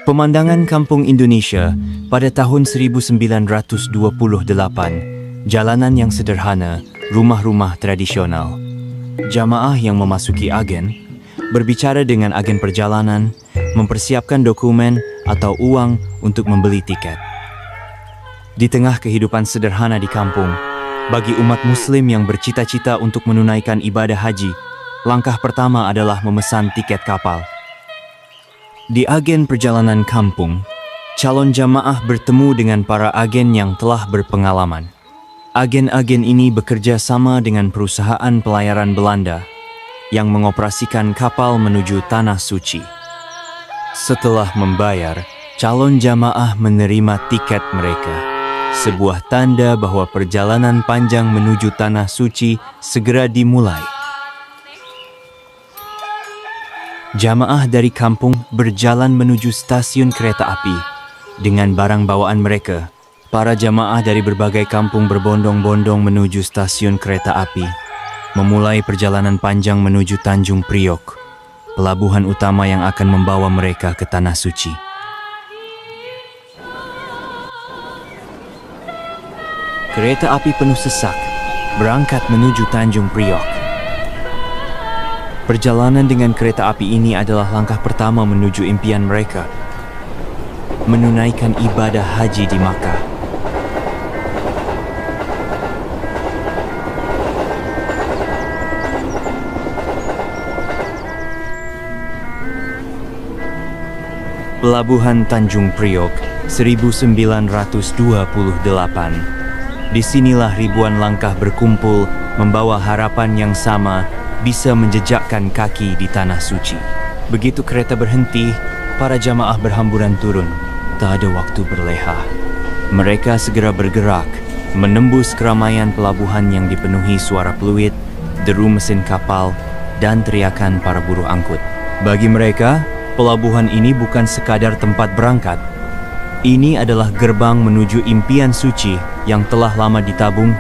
Pemandangan kampung Indonesia pada tahun 1928, jalanan yang sederhana, rumah-rumah tradisional. Jamaah yang memasuki agen, berbicara dengan agen perjalanan, mempersiapkan dokumen atau uang untuk membeli tiket. Di tengah kehidupan sederhana di kampung, bagi umat Muslim yang bercita-cita untuk menunaikan ibadah haji, langkah pertama adalah memesan tiket kapal. Di agen perjalanan kampung, calon jamaah bertemu dengan para agen yang telah berpengalaman. Agen-agen ini bekerja sama dengan perusahaan pelayaran Belanda yang mengoperasikan kapal menuju Tanah Suci. Setelah membayar, calon jamaah menerima tiket mereka, sebuah tanda bahwa perjalanan panjang menuju Tanah Suci segera dimulai. Jamaah dari kampung berjalan menuju stasiun kereta api. Dengan barang bawaan mereka, para jamaah dari berbagai kampung berbondong-bondong menuju stasiun kereta api, memulai perjalanan panjang menuju Tanjung Priok, pelabuhan utama yang akan membawa mereka ke Tanah Suci. Kereta api penuh sesak, berangkat menuju Tanjung Priok. Perjalanan dengan kereta api ini adalah langkah pertama menuju impian mereka, menunaikan ibadah haji di Makkah. Pelabuhan Tanjung Priok 1928. Disinilah ribuan langkah berkumpul membawa harapan yang sama, bisa menjejakkan kaki di Tanah Suci. Begitu kereta berhenti, para jamaah berhamburan turun. Tak ada waktu berleha. Mereka segera bergerak, menembus keramaian pelabuhan yang dipenuhi suara peluit, deru mesin kapal, dan teriakan para buruh angkut. Bagi mereka, pelabuhan ini bukan sekadar tempat berangkat. Ini adalah gerbang menuju impian suci yang telah lama ditabung,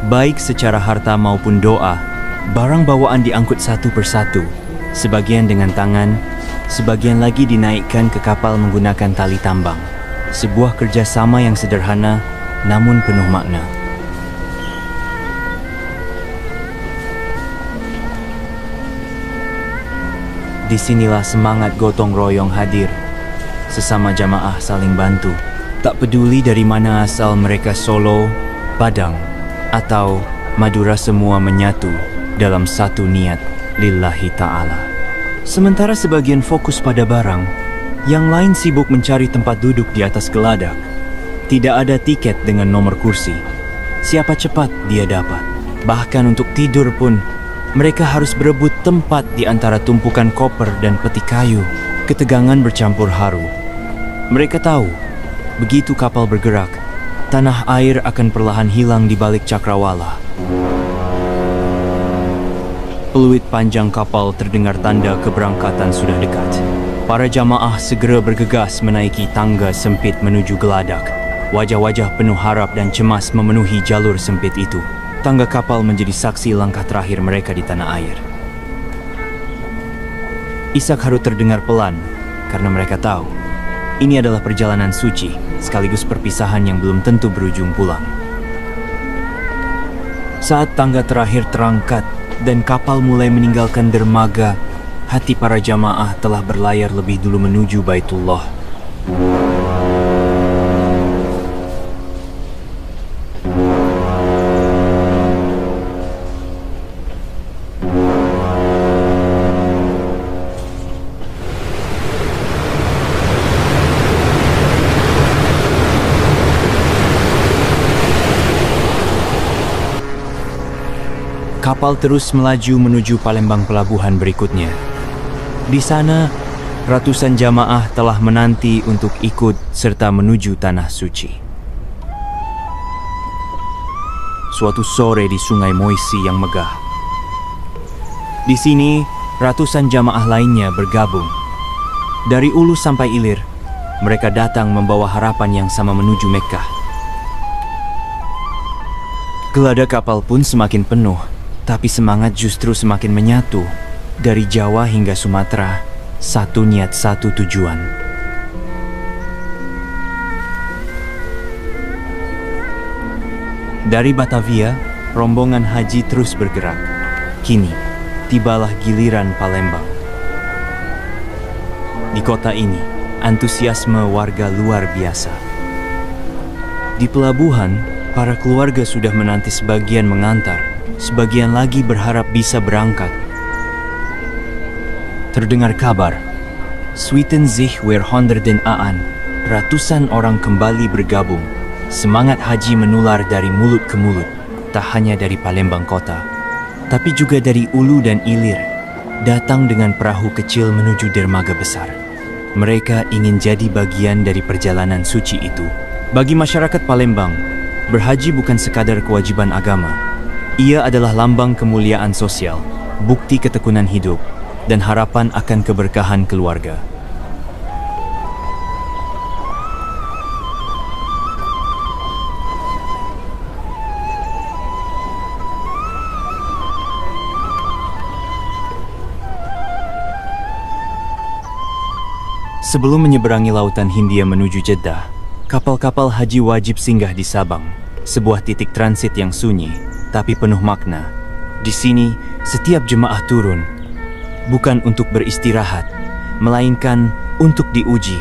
baik secara harta maupun doa. Barang bawaan diangkut satu persatu, sebagian dengan tangan, sebagian lagi dinaikkan ke kapal menggunakan tali tambang. Sebuah kerjasama yang sederhana, namun penuh makna. Disinilah semangat gotong royong hadir. Sesama jamaah saling bantu. Tak peduli dari mana asal mereka, Solo, Padang, atau Madura, semua menyatu dalam satu niat lillahi ta'ala. Sementara sebagian fokus pada barang, yang lain sibuk mencari tempat duduk di atas geladak. Tidak ada tiket dengan nomor kursi. Siapa cepat dia dapat. Bahkan untuk tidur pun, mereka harus berebut tempat di antara tumpukan koper dan peti kayu. Ketegangan bercampur haru. Mereka tahu, begitu kapal bergerak, tanah air akan perlahan hilang di balik cakrawala. Peluit panjang kapal terdengar tanda keberangkatan sudah dekat. Para jamaah segera bergegas menaiki tangga sempit menuju geladak. Wajah-wajah penuh harap dan cemas memenuhi jalur sempit itu. Tangga kapal menjadi saksi langkah terakhir mereka di tanah air. Isak harut terdengar pelan, karena mereka tahu ini adalah perjalanan suci, sekaligus perpisahan yang belum tentu berujung pulang. Saat tangga terakhir terangkat dan kapal mulai meninggalkan dermaga, hati para jamaah telah berlayar lebih dulu menuju Baitullah. Kapal terus melaju menuju Palembang, pelabuhan berikutnya. Di sana, ratusan jamaah telah menanti untuk ikut serta menuju Tanah Suci. Suatu sore di Sungai Moisi yang megah. Di sini, ratusan jamaah lainnya bergabung. Dari ulu sampai ilir, mereka datang membawa harapan yang sama menuju Mekkah. Geladak kapal pun semakin penuh. Tapi semangat justru semakin menyatu. Dari Jawa hingga Sumatera, satu niat, satu tujuan. Dari Batavia, rombongan haji terus bergerak. Kini, tibalah giliran Palembang. Di kota ini, antusiasme warga luar biasa. Di pelabuhan, para keluarga sudah menanti, sebagian mengantar, sebagian lagi berharap bisa berangkat. Terdengar kabar, Switen sich weer honderden aan, ratusan orang kembali bergabung. Semangat haji menular dari mulut ke mulut, tak hanya dari Palembang kota, tapi juga dari Ulu dan Ilir, datang dengan perahu kecil menuju dermaga besar. Mereka ingin jadi bagian dari perjalanan suci itu. Bagi masyarakat Palembang, berhaji bukan sekadar kewajiban agama. Ia adalah lambang kemuliaan sosial, bukti ketekunan hidup, dan harapan akan keberkahan keluarga. Sebelum menyeberangi lautan Hindia menuju Jeddah, kapal-kapal haji wajib singgah di Sabang, sebuah titik transit yang sunyi, tapi penuh makna. Di sini, setiap jemaah turun, bukan untuk beristirahat, melainkan untuk diuji.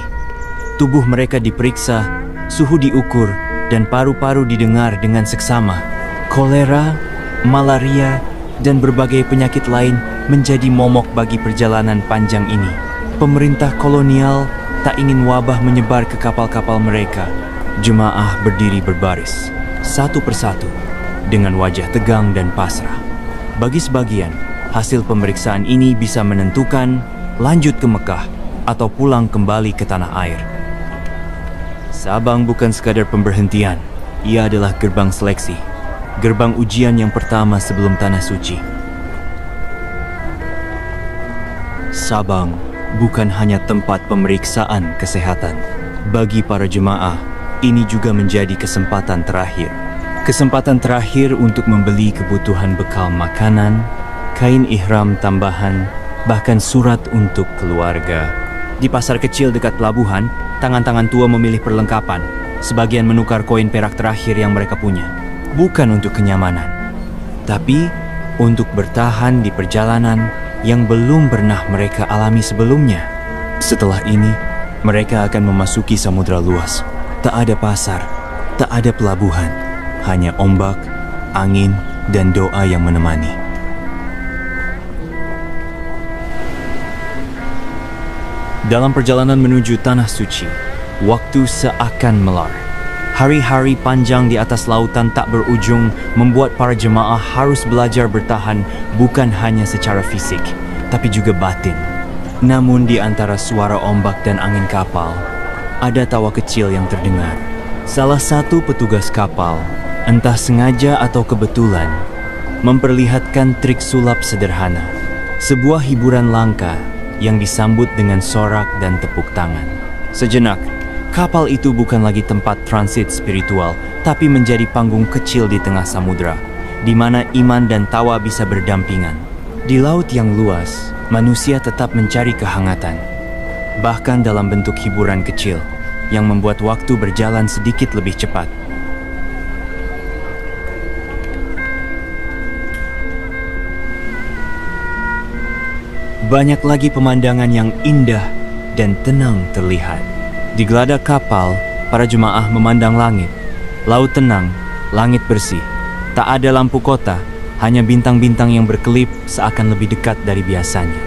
Tubuh mereka diperiksa, suhu diukur, dan paru-paru didengar dengan seksama. Kolera, malaria, dan berbagai penyakit lain menjadi momok bagi perjalanan panjang ini. Pemerintah kolonial tak ingin wabah menyebar ke kapal-kapal mereka. Jemaah berdiri berbaris, satu persatu, dengan wajah tegang dan pasrah. Bagi sebagian, hasil pemeriksaan ini bisa menentukan lanjut ke Mekah atau pulang kembali ke tanah air. Sabang bukan sekadar pemberhentian, ia adalah gerbang seleksi, gerbang ujian yang pertama sebelum tanah suci. Sabang bukan hanya tempat pemeriksaan kesehatan. Bagi para jemaah, ini juga menjadi kesempatan terakhir. Kesempatan terakhir untuk membeli kebutuhan bekal makanan, kain ihram tambahan, bahkan surat untuk keluarga. Di pasar kecil dekat pelabuhan, tangan-tangan tua memilih perlengkapan. Sebagian menukar koin perak terakhir yang mereka punya. Bukan untuk kenyamanan, tapi untuk bertahan di perjalanan yang belum pernah mereka alami sebelumnya. Setelah ini, mereka akan memasuki samudra luas. Tak ada pasar, tak ada pelabuhan, hanya ombak, angin, dan doa yang menemani. Dalam perjalanan menuju Tanah Suci, waktu seakan melar. Hari-hari panjang di atas lautan tak berujung membuat para jemaah harus belajar bertahan bukan hanya secara fisik, tapi juga batin. Namun di antara suara ombak dan angin kapal, ada tawa kecil yang terdengar. Salah satu petugas kapal, entah sengaja atau kebetulan, memperlihatkan trik sulap sederhana. Sebuah hiburan langka yang disambut dengan sorak dan tepuk tangan. Sejenak, kapal itu bukan lagi tempat transit spiritual, tapi menjadi panggung kecil di tengah samudra, di mana iman dan tawa bisa berdampingan. Di laut yang luas, manusia tetap mencari kehangatan, bahkan dalam bentuk hiburan kecil, yang membuat waktu berjalan sedikit lebih cepat. Banyak lagi pemandangan yang indah dan tenang terlihat. Di geladak kapal, para jemaah memandang langit. Laut tenang, langit bersih. Tak ada lampu kota, hanya bintang-bintang yang berkelip seakan lebih dekat dari biasanya.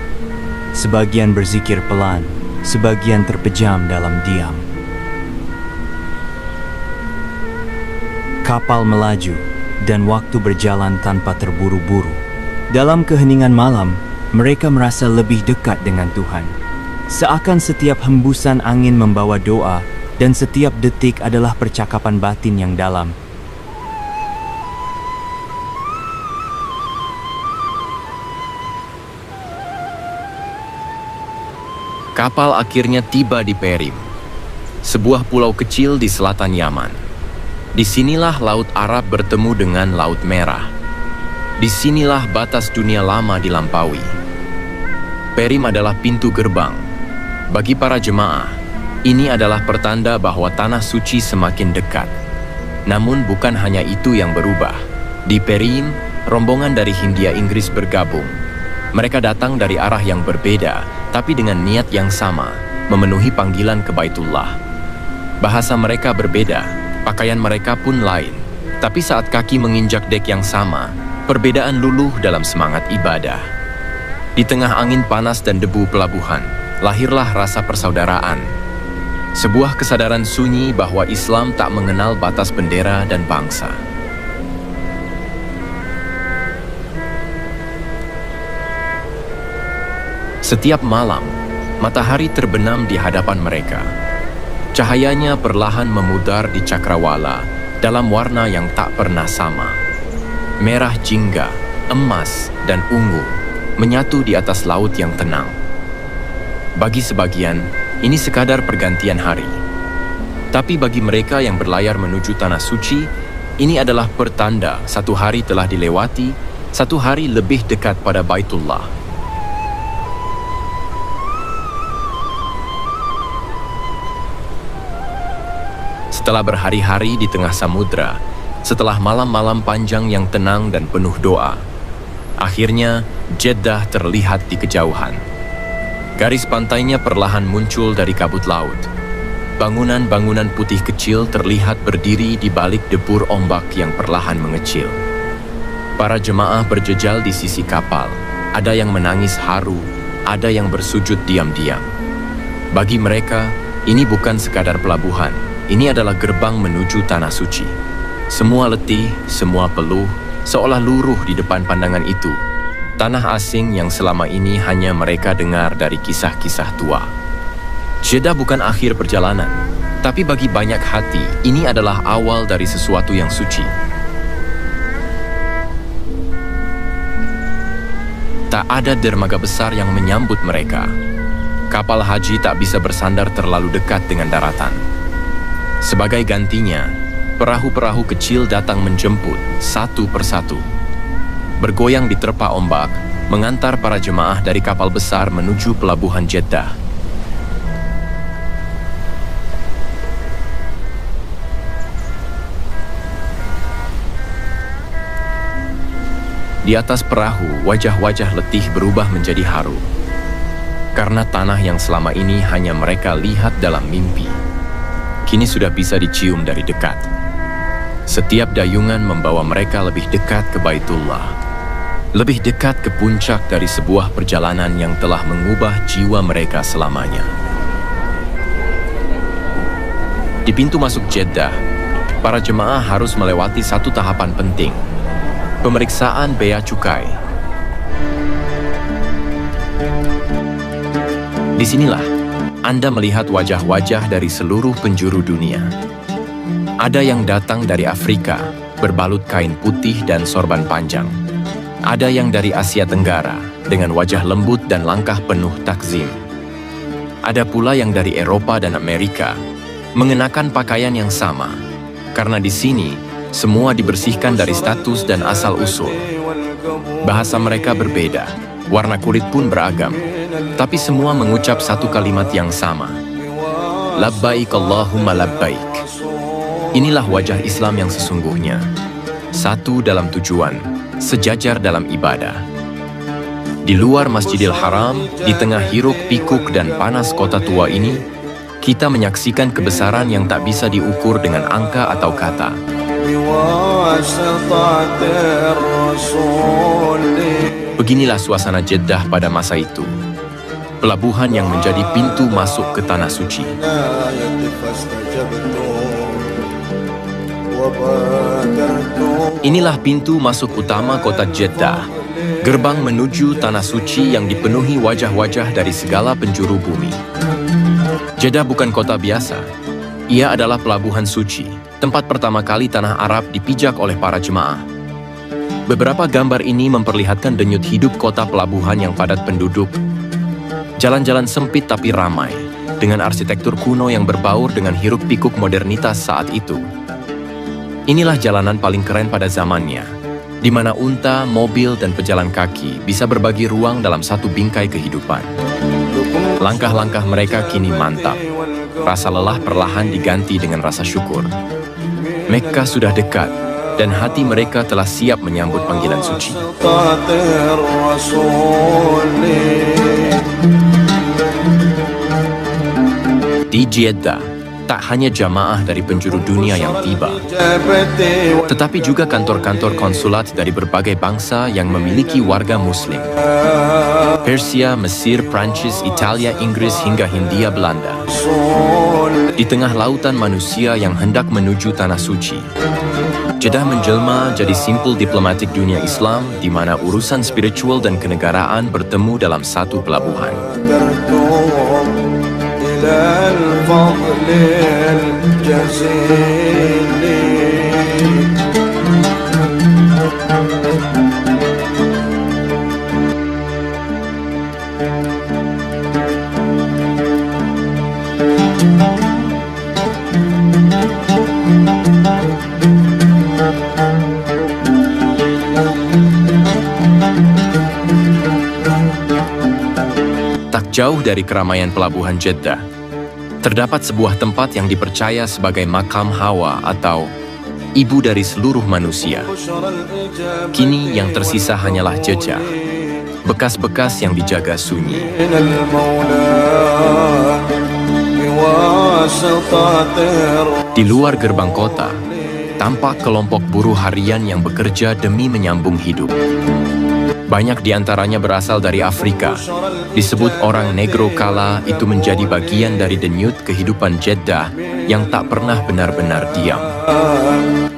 Sebagian berzikir pelan, sebagian terpejam dalam diam. Kapal melaju, dan waktu berjalan tanpa terburu-buru. Dalam keheningan malam, mereka merasa lebih dekat dengan Tuhan. Seakan setiap hembusan angin membawa doa, dan setiap detik adalah percakapan batin yang dalam. Kapal akhirnya tiba di Perim, sebuah pulau kecil di selatan Yaman. Disinilah Laut Arab bertemu dengan Laut Merah. Disinilah batas dunia lama dilampaui. Perim adalah pintu gerbang. Bagi para jemaah, ini adalah pertanda bahwa tanah suci semakin dekat. Namun bukan hanya itu yang berubah. Di Perim, rombongan dari Hindia Inggris bergabung. Mereka datang dari arah yang berbeda, tapi dengan niat yang sama, memenuhi panggilan ke Baitullah. Bahasa mereka berbeda, pakaian mereka pun lain. Tapi saat kaki menginjak dek yang sama, perbedaan luluh dalam semangat ibadah. Di tengah angin panas dan debu pelabuhan, lahirlah rasa persaudaraan. Sebuah kesadaran sunyi bahwa Islam tak mengenal batas bendera dan bangsa. Setiap malam, matahari terbenam di hadapan mereka. Cahayanya perlahan memudar di cakrawala dalam warna yang tak pernah sama. Merah jingga, emas, dan ungu menyatu di atas laut yang tenang. Bagi sebagian, ini sekadar pergantian hari. Tapi bagi mereka yang berlayar menuju Tanah Suci, ini adalah pertanda satu hari telah dilewati, satu hari lebih dekat pada Baitullah. Setelah berhari-hari di tengah samudra, setelah malam-malam panjang yang tenang dan penuh doa, akhirnya Jeddah terlihat di kejauhan. Garis pantainya perlahan muncul dari kabut laut. Bangunan-bangunan putih kecil terlihat berdiri di balik debur ombak yang perlahan mengecil. Para jemaah berjejal di sisi kapal. Ada yang menangis haru, ada yang bersujud diam-diam. Bagi mereka, ini bukan sekadar pelabuhan. Ini adalah gerbang menuju Tanah Suci. Semua letih, semua peluh, seolah luruh di depan pandangan itu. Tanah asing yang selama ini hanya mereka dengar dari kisah-kisah tua. Jeddah bukan akhir perjalanan, tapi bagi banyak hati, ini adalah awal dari sesuatu yang suci. Tak ada dermaga besar yang menyambut mereka. Kapal haji tak bisa bersandar terlalu dekat dengan daratan. Sebagai gantinya, perahu-perahu kecil datang menjemput satu persatu. Bergoyang diterpa ombak, mengantar para jemaah dari kapal besar menuju pelabuhan Jeddah. Di atas perahu, wajah-wajah letih berubah menjadi haru. Karena tanah yang selama ini hanya mereka lihat dalam mimpi, kini sudah bisa dicium dari dekat. Setiap dayungan membawa mereka lebih dekat ke Baitullah. Lebih dekat ke puncak dari sebuah perjalanan yang telah mengubah jiwa mereka selamanya. Di pintu masuk Jeddah, para jemaah harus melewati satu tahapan penting. Pemeriksaan bea cukai. Disinilah Anda melihat wajah-wajah dari seluruh penjuru dunia. Ada yang datang dari Afrika, berbalut kain putih dan sorban panjang. Ada yang dari Asia Tenggara, dengan wajah lembut dan langkah penuh takzim. Ada pula yang dari Eropa dan Amerika, mengenakan pakaian yang sama, karena di sini semua dibersihkan dari status dan asal-usul. Bahasa mereka berbeda, warna kulit pun beragam, tapi semua mengucap satu kalimat yang sama. Labbaik Allahumma labbaik. Inilah wajah Islam yang sesungguhnya. Satu dalam tujuan, sejajar dalam ibadah. Di luar Masjidil Haram, di tengah hiruk pikuk dan panas kota tua ini, kita menyaksikan kebesaran yang tak bisa diukur dengan angka atau kata. Beginilah suasana Jeddah pada masa itu. Pelabuhan yang menjadi pintu masuk ke Tanah Suci. Inilah pintu masuk utama kota Jeddah, gerbang menuju Tanah Suci yang dipenuhi wajah-wajah dari segala penjuru bumi. Jeddah bukan kota biasa. Ia adalah pelabuhan suci, tempat pertama kali tanah Arab dipijak oleh para jemaah. Beberapa gambar ini memperlihatkan denyut hidup kota pelabuhan yang padat penduduk. Jalan-jalan sempit tapi ramai, dengan arsitektur kuno yang berbaur dengan hiruk-pikuk modernitas saat itu. Inilah jalanan paling keren pada zamannya. di mana unta, mobil, dan pejalan kaki bisa berbagi ruang dalam satu bingkai kehidupan. Langkah-langkah mereka kini mantap. Rasa lelah perlahan diganti dengan rasa syukur. Mekkah sudah dekat, dan hati mereka telah siap menyambut panggilan suci. Di Jeddah, tak hanya jamaah dari penjuru dunia yang tiba, tetapi juga kantor-kantor konsulat dari berbagai bangsa yang memiliki warga Muslim. Persia, Mesir, Prancis, Italia, Inggris, hingga Hindia Belanda. Di tengah lautan manusia yang hendak menuju Tanah Suci, Jeddah menjelma jadi simpul diplomatik dunia Islam di mana urusan spiritual dan kenegaraan bertemu dalam satu pelabuhan. Tak jauh dari keramaian pelabuhan Jeddah, terdapat sebuah tempat yang dipercaya sebagai makam Hawa atau ibu dari seluruh manusia. Kini yang tersisa hanyalah jejak, bekas-bekas yang dijaga sunyi. Di luar gerbang kota, tampak kelompok buruh harian yang bekerja demi menyambung hidup. Banyak di antaranya berasal dari Afrika. Disebut orang negro kala itu menjadi bagian dari denyut kehidupan Jeddah yang tak pernah benar-benar diam.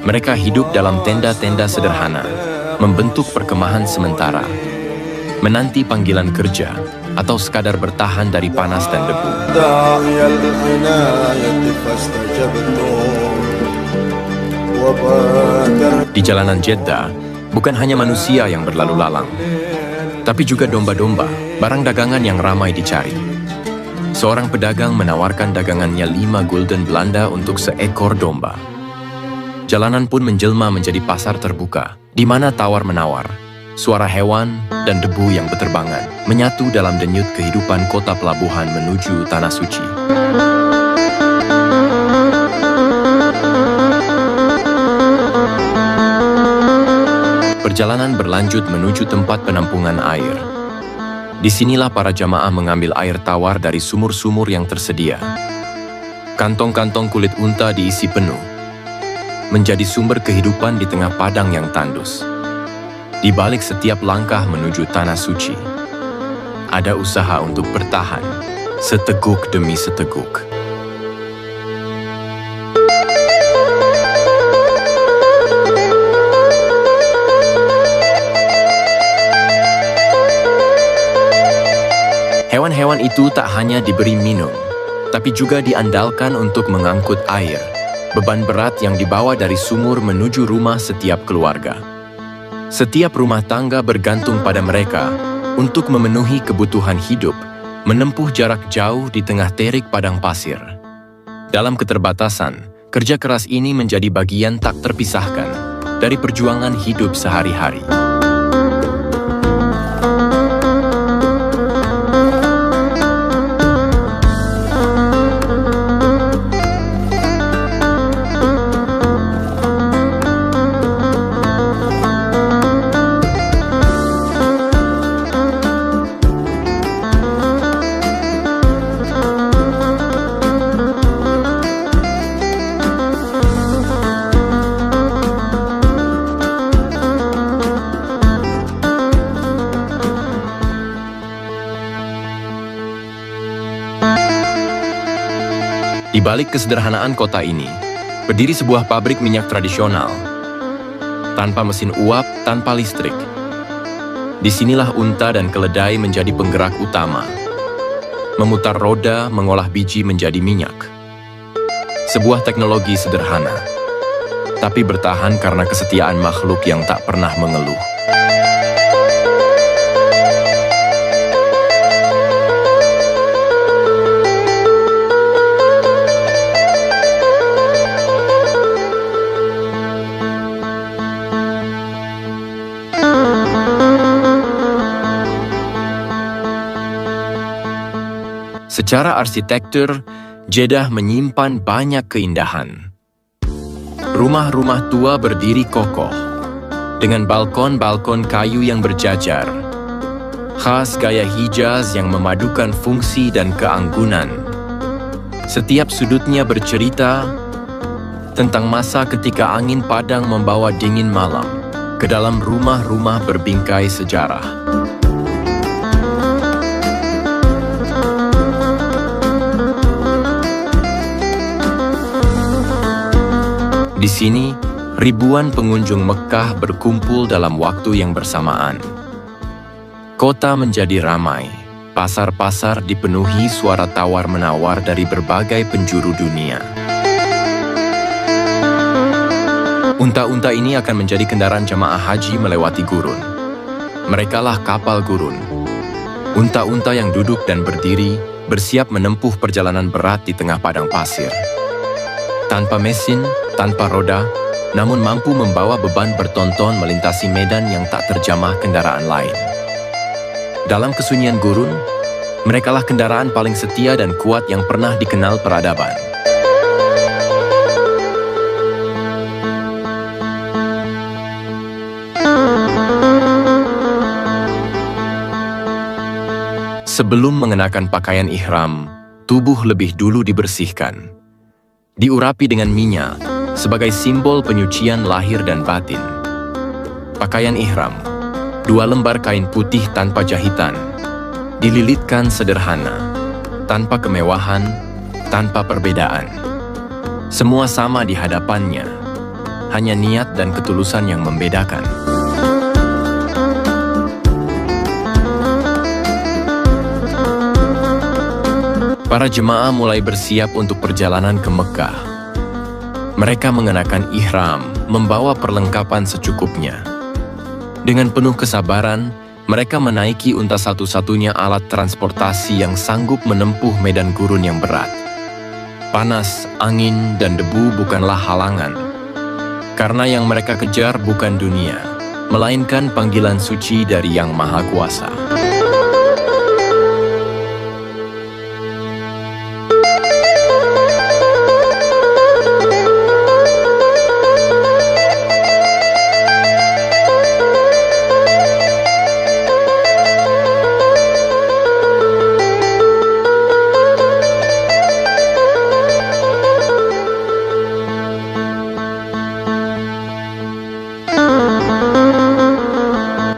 Mereka hidup dalam tenda-tenda sederhana, membentuk perkemahan sementara, menanti panggilan kerja, atau sekadar bertahan dari panas dan debu. Di jalanan Jeddah, bukan hanya manusia yang berlalu lalang, tapi juga domba-domba, barang dagangan yang ramai dicari. Seorang pedagang menawarkan dagangannya 5 gulden Belanda untuk seekor domba. Jalanan pun menjelma menjadi pasar terbuka, di mana tawar-menawar, suara hewan, dan debu yang beterbangan menyatu dalam denyut kehidupan kota pelabuhan menuju Tanah Suci. Perjalanan berlanjut menuju tempat penampungan air. Disinilah para jamaah mengambil air tawar dari sumur-sumur yang tersedia. Kantong-kantong kulit unta diisi penuh, menjadi sumber kehidupan di tengah padang yang tandus. Di balik setiap langkah menuju Tanah Suci, ada usaha untuk bertahan, seteguk demi seteguk. Hewan-hewan itu tak hanya diberi minum, tapi juga diandalkan untuk mengangkut air, beban berat yang dibawa dari sumur menuju rumah setiap keluarga. Setiap rumah tangga bergantung pada mereka untuk memenuhi kebutuhan hidup, menempuh jarak jauh di tengah terik padang pasir. Dalam keterbatasan, kerja keras ini menjadi bagian tak terpisahkan dari perjuangan hidup sehari-hari. Di balik kesederhanaan kota ini, berdiri sebuah pabrik minyak tradisional, tanpa mesin uap, tanpa listrik. Disinilah unta dan keledai menjadi penggerak utama, memutar roda, mengolah biji menjadi minyak. Sebuah teknologi sederhana, tapi bertahan karena kesetiaan makhluk yang tak pernah mengeluh. Secara arsitektur, Jeddah menyimpan banyak keindahan. Rumah-rumah tua berdiri kokoh, dengan balkon-balkon kayu yang berjajar, khas gaya Hijaz yang memadukan fungsi dan keanggunan. Setiap sudutnya bercerita tentang masa ketika angin padang membawa dingin malam ke dalam rumah-rumah berbingkai sejarah. Di sini, ribuan pengunjung Mekkah berkumpul dalam waktu yang bersamaan. Kota menjadi ramai, pasar-pasar dipenuhi suara tawar-menawar dari berbagai penjuru dunia. Unta-unta ini akan menjadi kendaraan jemaah haji melewati gurun. Merekalah kapal gurun. Unta-unta yang duduk dan berdiri, bersiap menempuh perjalanan berat di tengah padang pasir. Tanpa mesin, tanpa roda, namun mampu membawa beban bertonton melintasi medan yang tak terjamah kendaraan lain. Dalam kesunyian gurun, merekalah kendaraan paling setia dan kuat yang pernah dikenal peradaban. Sebelum mengenakan pakaian ihram, tubuh lebih dulu dibersihkan. Diurapi dengan minyak sebagai simbol penyucian lahir dan batin. Pakaian ihram, 2 lembar kain putih tanpa jahitan, dililitkan sederhana, tanpa kemewahan, tanpa perbedaan. Semua sama di hadapannya, hanya niat dan ketulusan yang membedakan. Para jemaah mulai bersiap untuk perjalanan ke Mekkah. Mereka mengenakan ihram, membawa perlengkapan secukupnya. Dengan penuh kesabaran, mereka menaiki unta satu-satunya alat transportasi yang sanggup menempuh medan gurun yang berat. Panas, angin, dan debu bukanlah halangan. Karena yang mereka kejar bukan dunia, melainkan panggilan suci dari Yang Maha Kuasa.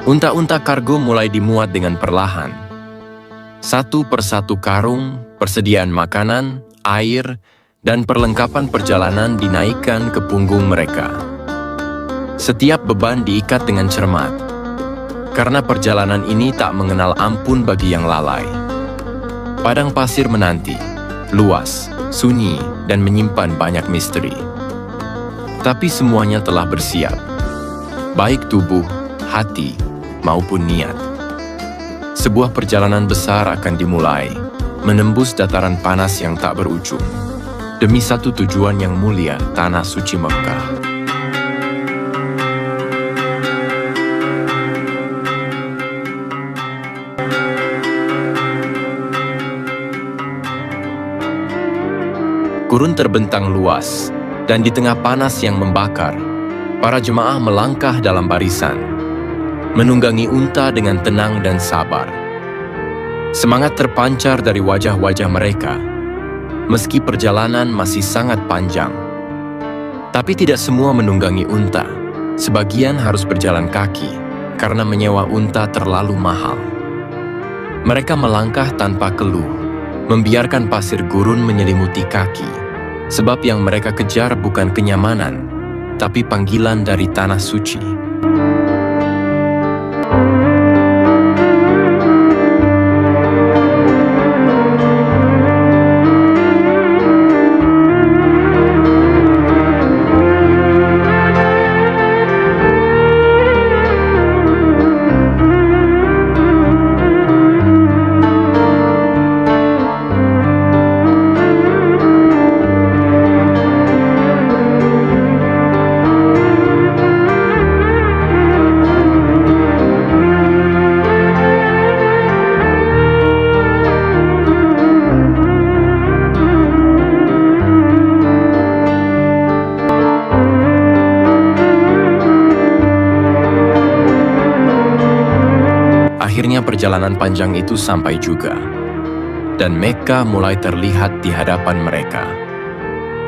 Unta-unta kargo mulai dimuat dengan perlahan. Satu persatu karung, persediaan makanan, air, dan perlengkapan perjalanan dinaikkan ke punggung mereka. Setiap beban diikat dengan cermat, karena perjalanan ini tak mengenal ampun bagi yang lalai. Padang pasir menanti, luas, sunyi, dan menyimpan banyak misteri. Tapi semuanya telah bersiap, baik tubuh, hati, maupun niat. Sebuah perjalanan besar akan dimulai, menembus dataran panas yang tak berujung, demi satu tujuan yang mulia, Tanah Suci Mekkah. Gurun terbentang luas, dan di tengah panas yang membakar, para jemaah melangkah dalam barisan, menunggangi unta dengan tenang dan sabar. Semangat terpancar dari wajah-wajah mereka, meski perjalanan masih sangat panjang. Tapi tidak semua menunggangi unta. Sebagian harus berjalan kaki, karena menyewa unta terlalu mahal. Mereka melangkah tanpa keluh, membiarkan pasir gurun menyelimuti kaki, sebab yang mereka kejar bukan kenyamanan, tapi panggilan dari Tanah Suci. perjalanan panjang itu sampai juga. Dan Mekah mulai terlihat di hadapan mereka.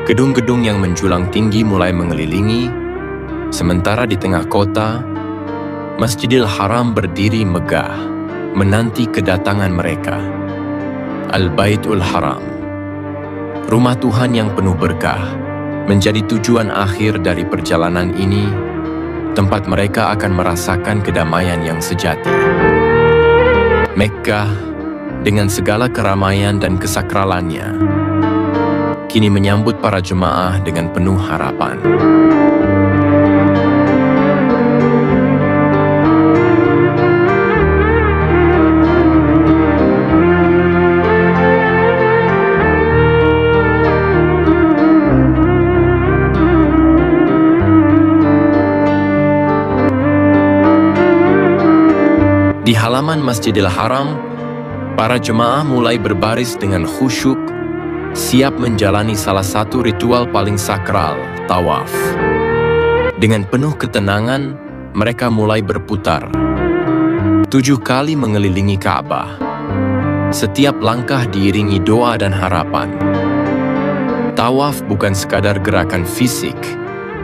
Gedung-gedung yang menjulang tinggi mulai mengelilingi, sementara di tengah kota, Masjidil Haram berdiri megah, menanti kedatangan mereka. Al-Baitul Haram, rumah Tuhan yang penuh berkah, menjadi tujuan akhir dari perjalanan ini, tempat mereka akan merasakan kedamaian yang sejati. Mekkah, dengan segala keramaian dan kesakralannya, kini menyambut para jemaah dengan penuh harapan. Di halaman Masjidil Haram, para jemaah mulai berbaris dengan khusyuk, siap menjalani salah satu ritual paling sakral, tawaf. Dengan penuh ketenangan, mereka mulai berputar. 7 kali mengelilingi Ka'bah. Setiap langkah diiringi doa dan harapan. Tawaf bukan sekadar gerakan fisik,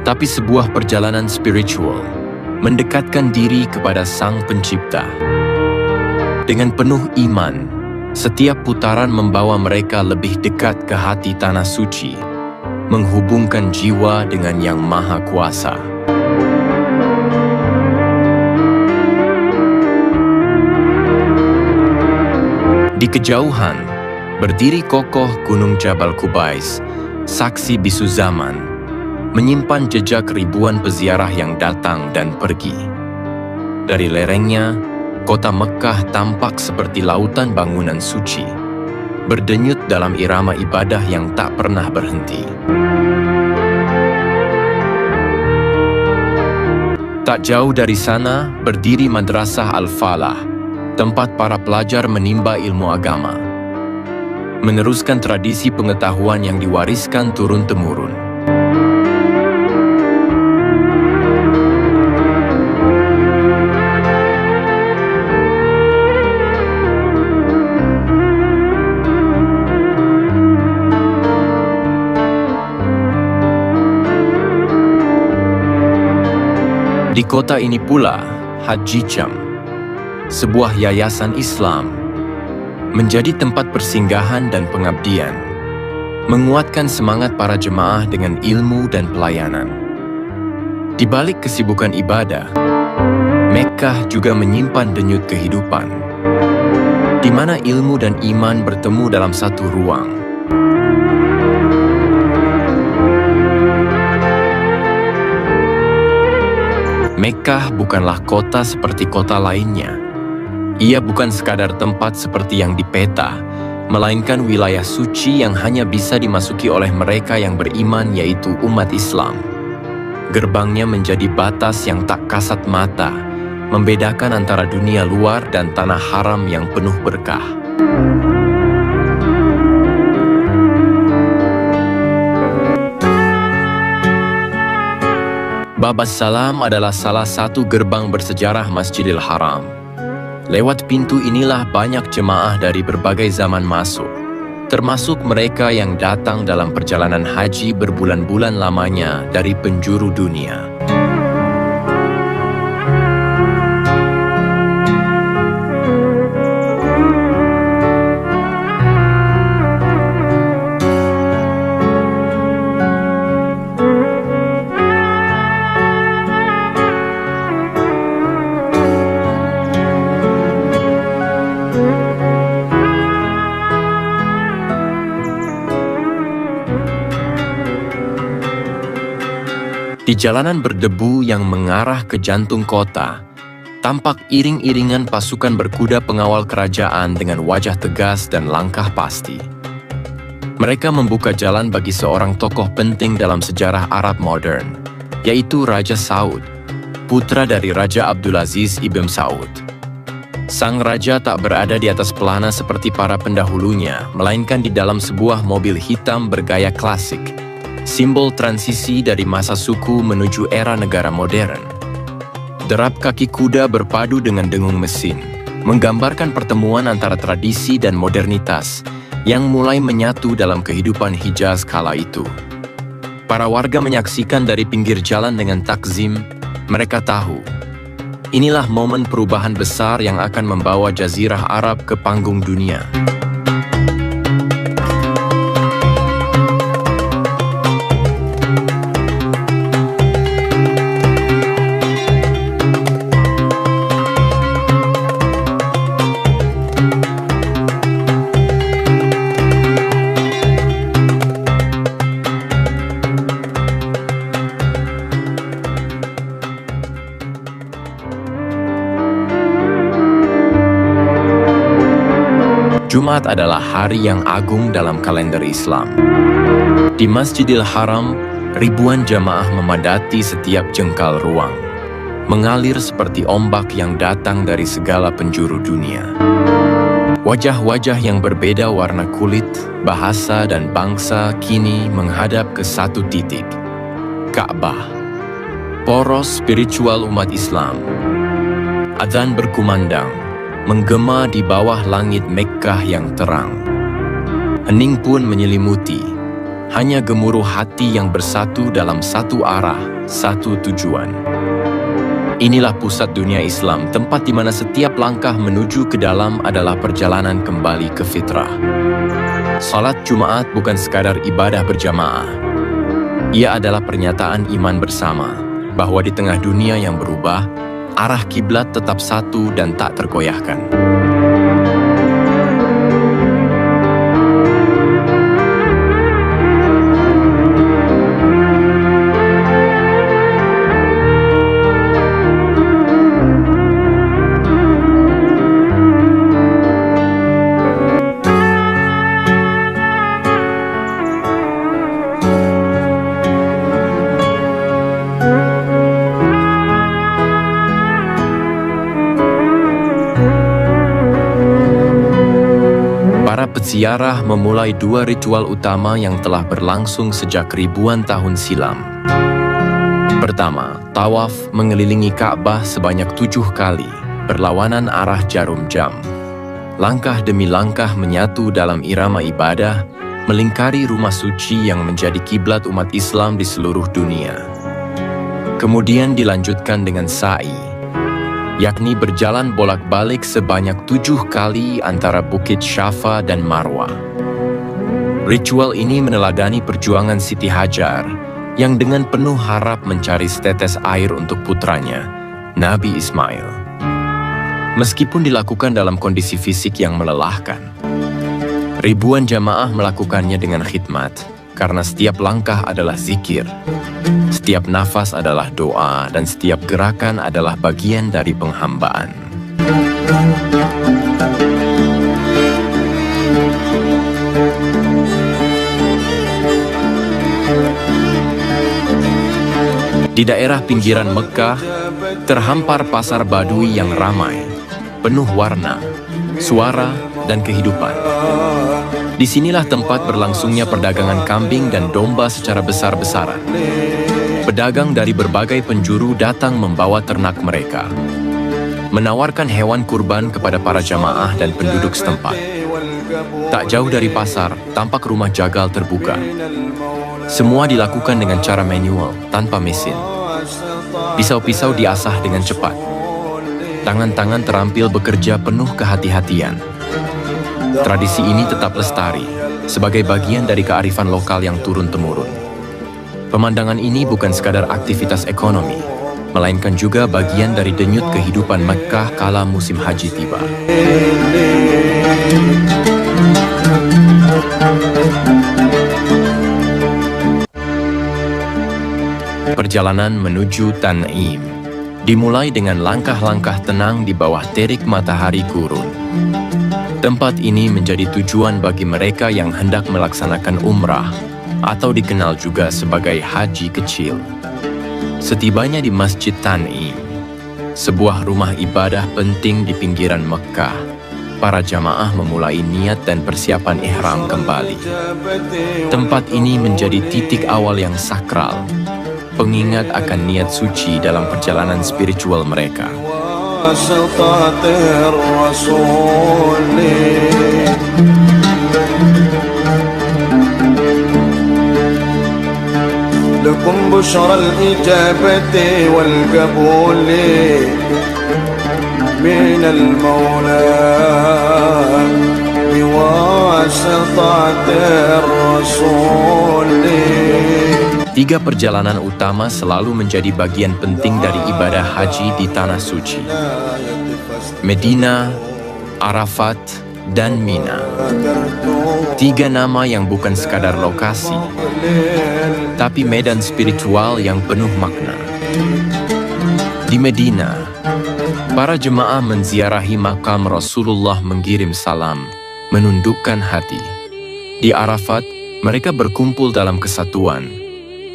tapi sebuah perjalanan spiritual, mendekatkan diri kepada Sang Pencipta. Dengan penuh iman, setiap putaran membawa mereka lebih dekat ke hati tanah suci, menghubungkan jiwa dengan Yang Maha Kuasa. Di kejauhan, berdiri kokoh Gunung Jabal Qubais, saksi bisu zaman, menyimpan jejak ribuan peziarah yang datang dan pergi. Dari lerengnya, kota Mekkah tampak seperti lautan bangunan suci, berdenyut dalam irama ibadah yang tak pernah berhenti. Tak jauh dari sana, berdiri Madrasah Al-Falah, tempat para pelajar menimba ilmu agama, meneruskan tradisi pengetahuan yang diwariskan turun-temurun. Di kota ini pula, Haji Jam, sebuah yayasan Islam, menjadi tempat persinggahan dan pengabdian, menguatkan semangat para jemaah dengan ilmu dan pelayanan. Di balik kesibukan ibadah, Mekkah juga menyimpan denyut kehidupan, di mana ilmu dan iman bertemu dalam satu ruang. Mekkah bukanlah kota seperti kota lainnya. Ia bukan sekadar tempat seperti yang di peta, melainkan wilayah suci yang hanya bisa dimasuki oleh mereka yang beriman, yaitu umat Islam. Gerbangnya menjadi batas yang tak kasat mata, membedakan antara dunia luar dan tanah haram yang penuh berkah. Bab As-Salam adalah salah satu gerbang bersejarah Masjidil Haram. Lewat pintu inilah banyak jemaah dari berbagai zaman masuk, termasuk mereka yang datang dalam perjalanan haji berbulan-bulan lamanya dari penjuru dunia. Di jalanan berdebu yang mengarah ke jantung kota, tampak iring-iringan pasukan berkuda pengawal kerajaan dengan wajah tegas dan langkah pasti. Mereka membuka jalan bagi seorang tokoh penting dalam sejarah Arab modern, yaitu Raja Saud, putra dari Raja Abdulaziz Ibn Saud. Sang raja tak berada di atas pelana seperti para pendahulunya, melainkan di dalam sebuah mobil hitam bergaya klasik, simbol transisi dari masa suku menuju era negara modern. Derap kaki kuda berpadu dengan dengung mesin, menggambarkan pertemuan antara tradisi dan modernitas yang mulai menyatu dalam kehidupan Hijaz kala itu. Para warga menyaksikan dari pinggir jalan dengan takzim. Mereka tahu, inilah momen perubahan besar yang akan membawa Jazirah Arab ke panggung dunia. Jumat adalah hari yang agung dalam kalender Islam. Di Masjidil Haram, ribuan jamaah memadati setiap jengkal ruang, mengalir seperti ombak yang datang dari segala penjuru dunia. Wajah-wajah yang berbeda warna kulit, bahasa, dan bangsa kini menghadap ke satu titik, Ka'bah, poros spiritual umat Islam. Adzan berkumandang, menggema di bawah langit Mekkah yang terang. Hening pun menyelimuti, hanya gemuruh hati yang bersatu dalam satu arah, satu tujuan. Inilah pusat dunia Islam, tempat di mana setiap langkah menuju ke dalam adalah perjalanan kembali ke fitrah. Salat Jumat bukan sekadar ibadah berjamaah. Ia adalah pernyataan iman bersama, bahwa di tengah dunia yang berubah, arah kiblat tetap satu dan tak tergoyahkan. Peziarah memulai dua ritual utama yang telah berlangsung sejak ribuan tahun silam. Pertama, tawaf mengelilingi Ka'bah sebanyak 7 kali, berlawanan arah jarum jam. Langkah demi langkah menyatu dalam irama ibadah, melingkari rumah suci yang menjadi kiblat umat Islam di seluruh dunia. Kemudian dilanjutkan dengan sa'i, yakni berjalan bolak-balik sebanyak 7 kali antara Bukit Syafa dan Marwah. Ritual ini meneladani perjuangan Siti Hajar yang dengan penuh harap mencari setetes air untuk putranya, Nabi Ismail. Meskipun dilakukan dalam kondisi fisik yang melelahkan, ribuan jamaah melakukannya dengan khidmat, karena setiap langkah adalah zikir, setiap nafas adalah doa, dan setiap gerakan adalah bagian dari penghambaan. Di daerah pinggiran Mekkah, terhampar pasar Badui yang ramai, penuh warna, suara, dan kehidupan. Disinilah tempat berlangsungnya perdagangan kambing dan domba secara besar-besaran. Pedagang dari berbagai penjuru datang membawa ternak mereka, menawarkan hewan kurban kepada para jamaah dan penduduk setempat. Tak jauh dari pasar, tampak rumah jagal terbuka. Semua dilakukan dengan cara manual, tanpa mesin. Pisau-pisau diasah dengan cepat. Tangan-tangan terampil bekerja penuh kehati-hatian. Tradisi ini tetap lestari, sebagai bagian dari kearifan lokal yang turun-temurun. Pemandangan ini bukan sekadar aktivitas ekonomi, melainkan juga bagian dari denyut kehidupan Mekkah kala musim haji tiba. Perjalanan menuju Tan'im dimulai dengan langkah-langkah tenang di bawah terik matahari gurun. Tempat ini menjadi tujuan bagi mereka yang hendak melaksanakan umrah atau dikenal juga sebagai haji kecil. Setibanya di Masjid Tan'im, sebuah rumah ibadah penting di pinggiran Mekkah, para jamaah memulai niat dan persiapan ihram kembali. Tempat ini menjadi titik awal yang sakral, pengingat akan niat suci dalam perjalanan spiritual mereka. بواسطة الرسول لكم بشرى الإجابة والقبول من المولى بواسطة الرسول. Tiga perjalanan utama selalu menjadi bagian penting dari ibadah haji di Tanah Suci. Medina, Arafat, dan Mina. Tiga nama yang bukan sekadar lokasi, tapi medan spiritual yang penuh makna. Di Medina, para jemaah menziarahi makam Rasulullah mengirim salam, menundukkan hati. Di Arafat, mereka berkumpul dalam kesatuan,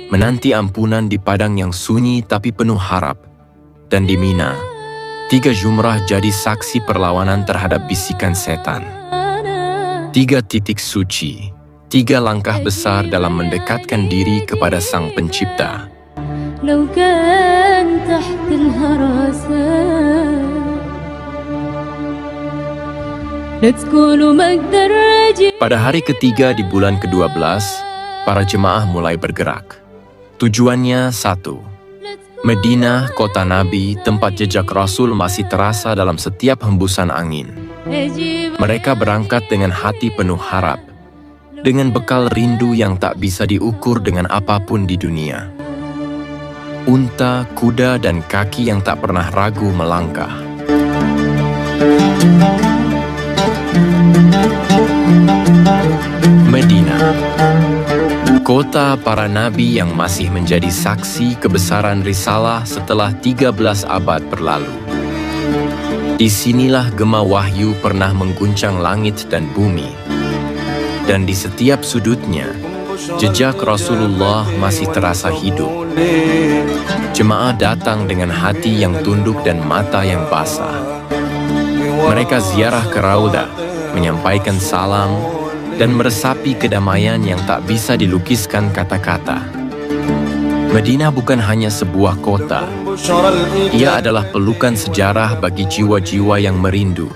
menanti ampunan di padang yang sunyi tapi penuh harap. Dan di Mina, tiga jumrah jadi saksi perlawanan terhadap bisikan setan. Tiga titik suci, tiga langkah besar dalam mendekatkan diri kepada Sang Pencipta. لو كان تحت الهراسات لا تكونوا مقدر رجل. Pada hari ketiga di bulan ke-12, para jemaah mulai bergerak. Tujuannya satu, Medina, kota Nabi, tempat jejak Rasul masih terasa dalam setiap hembusan angin. Mereka berangkat dengan hati penuh harap, dengan bekal rindu yang tak bisa diukur dengan apapun di dunia. Unta, kuda, dan kaki yang tak pernah ragu melangkah. Medina, kota para nabi yang masih menjadi saksi kebesaran risalah setelah 13 abad berlalu. Disinilah gema wahyu pernah mengguncang langit dan bumi. Dan di setiap sudutnya, jejak Rasulullah masih terasa hidup. Jemaah datang dengan hati yang tunduk dan mata yang basah. Mereka ziarah ke Raudah, menyampaikan salam, dan meresapi kedamaian yang tak bisa dilukiskan kata-kata. Medina bukan hanya sebuah kota. Ia adalah pelukan sejarah bagi jiwa-jiwa yang merindu.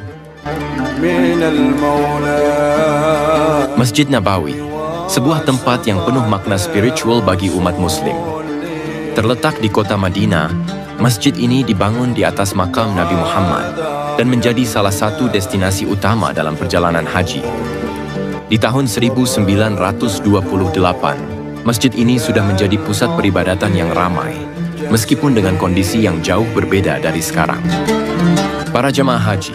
Masjid Nabawi, sebuah tempat yang penuh makna spiritual bagi umat Muslim. Terletak di kota Madinah, masjid ini dibangun di atas makam Nabi Muhammad dan menjadi salah satu destinasi utama dalam perjalanan haji. Di tahun 1928, masjid ini sudah menjadi pusat peribadatan yang ramai, meskipun dengan kondisi yang jauh berbeda dari sekarang. Para jemaah haji,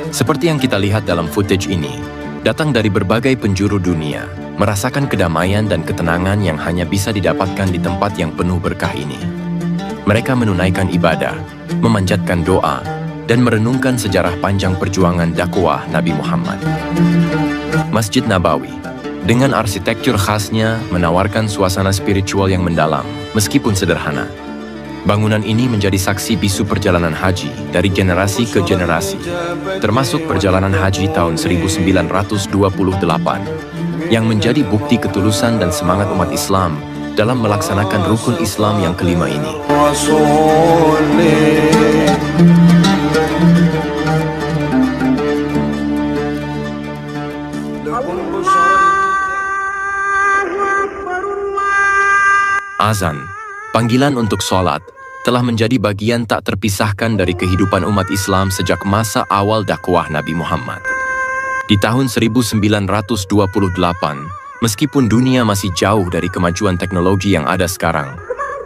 seperti yang kita lihat dalam footage ini, datang dari berbagai penjuru dunia, merasakan kedamaian dan ketenangan yang hanya bisa didapatkan di tempat yang penuh berkah ini. Mereka menunaikan ibadah, memanjatkan doa, dan merenungkan sejarah panjang perjuangan dakwah Nabi Muhammad. Masjid Nabawi, dengan arsitektur khasnya, menawarkan suasana spiritual yang mendalam, meskipun sederhana. Bangunan ini menjadi saksi bisu perjalanan haji dari generasi ke generasi, termasuk perjalanan haji tahun 1928, yang menjadi bukti ketulusan dan semangat umat Islam dalam melaksanakan rukun Islam yang kelima ini. Azan, panggilan untuk sholat, telah menjadi bagian tak terpisahkan dari kehidupan umat Islam sejak masa awal dakwah Nabi Muhammad. Di tahun 1928, meskipun dunia masih jauh dari kemajuan teknologi yang ada sekarang,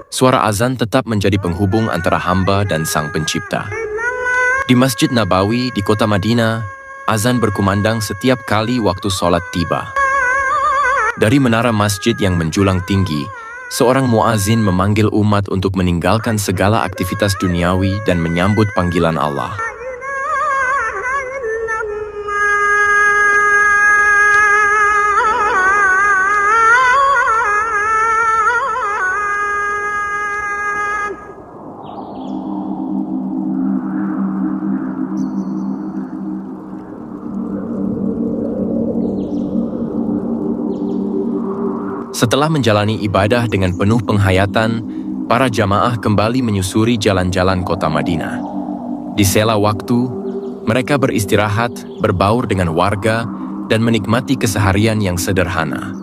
suara azan tetap menjadi penghubung antara hamba dan Sang Pencipta. Di Masjid Nabawi di kota Madinah, azan berkumandang setiap kali waktu sholat tiba. Dari menara masjid yang menjulang tinggi, seorang muazin memanggil umat untuk meninggalkan segala aktivitas duniawi dan menyambut panggilan Allah. Setelah menjalani ibadah dengan penuh penghayatan, para jamaah kembali menyusuri jalan-jalan kota Madinah. Di sela waktu, mereka beristirahat, berbaur dengan warga, dan menikmati keseharian yang sederhana.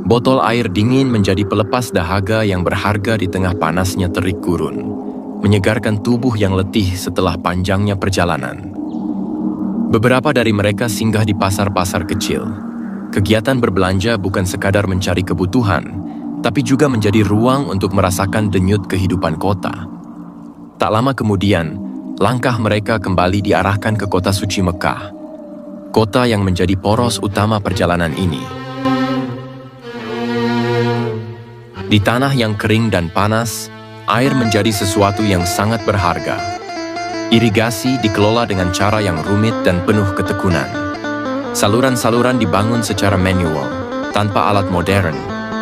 Botol air dingin menjadi pelepas dahaga yang berharga di tengah panasnya terik gurun, menyegarkan tubuh yang letih setelah panjangnya perjalanan. Beberapa dari mereka singgah di pasar-pasar kecil. Kegiatan berbelanja bukan sekadar mencari kebutuhan, tapi juga menjadi ruang untuk merasakan denyut kehidupan kota. Tak lama kemudian, langkah mereka kembali diarahkan ke kota suci Mekah, kota yang menjadi poros utama perjalanan ini. Di tanah yang kering dan panas, air menjadi sesuatu yang sangat berharga. Irigasi dikelola dengan cara yang rumit dan penuh ketekunan. Saluran-saluran dibangun secara manual, tanpa alat modern,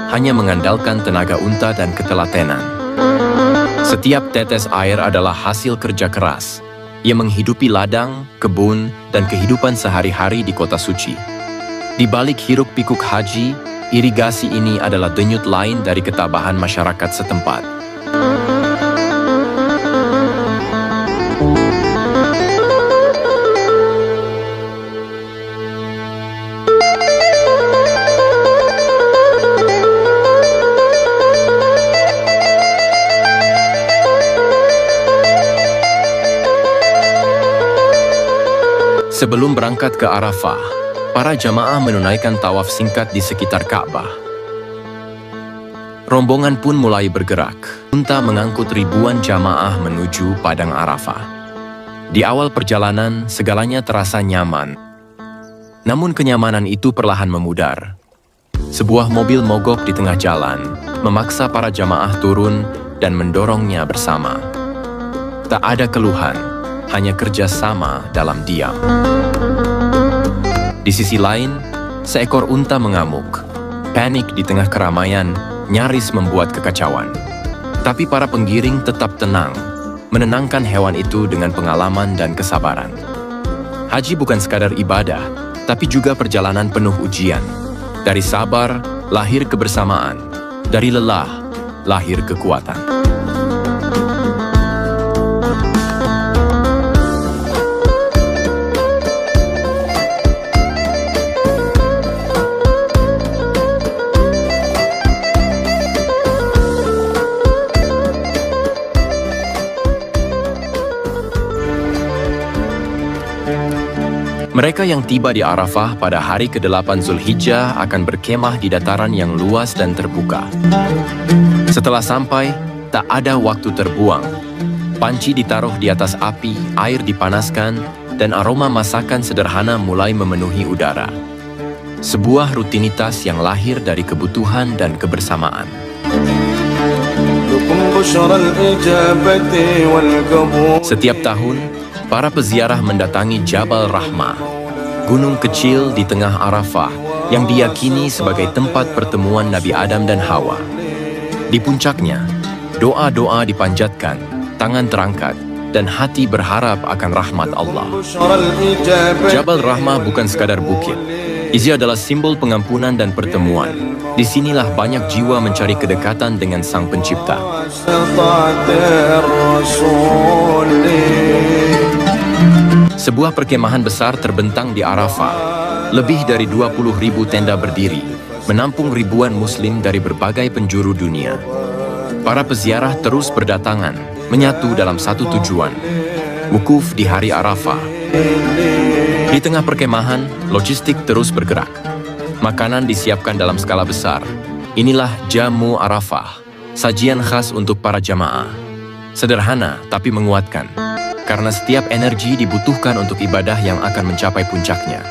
hanya mengandalkan tenaga unta dan ketelatenan. Setiap tetes air adalah hasil kerja keras. Ia menghidupi ladang, kebun, dan kehidupan sehari-hari di kota suci. Di balik hiruk-pikuk haji, irigasi ini adalah denyut lain dari ketabahan masyarakat setempat. Sebelum berangkat ke Arafah, para jamaah menunaikan tawaf singkat di sekitar Ka'bah. Rombongan pun mulai bergerak. Unta mengangkut ribuan jamaah menuju padang Arafah. Di awal perjalanan, segalanya terasa nyaman. Namun kenyamanan itu perlahan memudar. Sebuah mobil mogok di tengah jalan, memaksa para jamaah turun dan mendorongnya bersama. Tak ada keluhan, hanya kerjasama dalam diam. Di sisi lain, seekor unta mengamuk. Panik di tengah keramaian nyaris membuat kekacauan. Tapi para penggiring tetap tenang, menenangkan hewan itu dengan pengalaman dan kesabaran. Haji bukan sekadar ibadah, tapi juga perjalanan penuh ujian. Dari sabar, lahir kebersamaan. Dari lelah, lahir kekuatan. Mereka yang tiba di Arafah pada hari ke-8 Zulhijjah akan berkemah di dataran yang luas dan terbuka. Setelah sampai, tak ada waktu terbuang. Panci ditaruh di atas api, air dipanaskan, dan aroma masakan sederhana mulai memenuhi udara. Sebuah rutinitas yang lahir dari kebutuhan dan kebersamaan. Setiap tahun, para peziarah mendatangi Jabal Rahmah, gunung kecil di tengah Arafah yang diyakini sebagai tempat pertemuan Nabi Adam dan Hawa. Di puncaknya, doa-doa dipanjatkan, tangan terangkat, dan hati berharap akan rahmat Allah. Jabal Rahmah bukan sekadar bukit. Ia adalah simbol pengampunan dan pertemuan. Disinilah banyak jiwa mencari kedekatan dengan Sang Pencipta. Sebuah perkemahan besar terbentang di Arafah. Lebih dari 20.000 tenda berdiri, menampung ribuan muslim dari berbagai penjuru dunia. Para peziarah terus berdatangan, menyatu dalam satu tujuan, wukuf di hari Arafah. Di tengah perkemahan, logistik terus bergerak. Makanan disiapkan dalam skala besar. Inilah jamu Arafah, sajian khas untuk para jamaah. Sederhana tapi menguatkan, karena setiap energi dibutuhkan untuk ibadah yang akan mencapai puncaknya.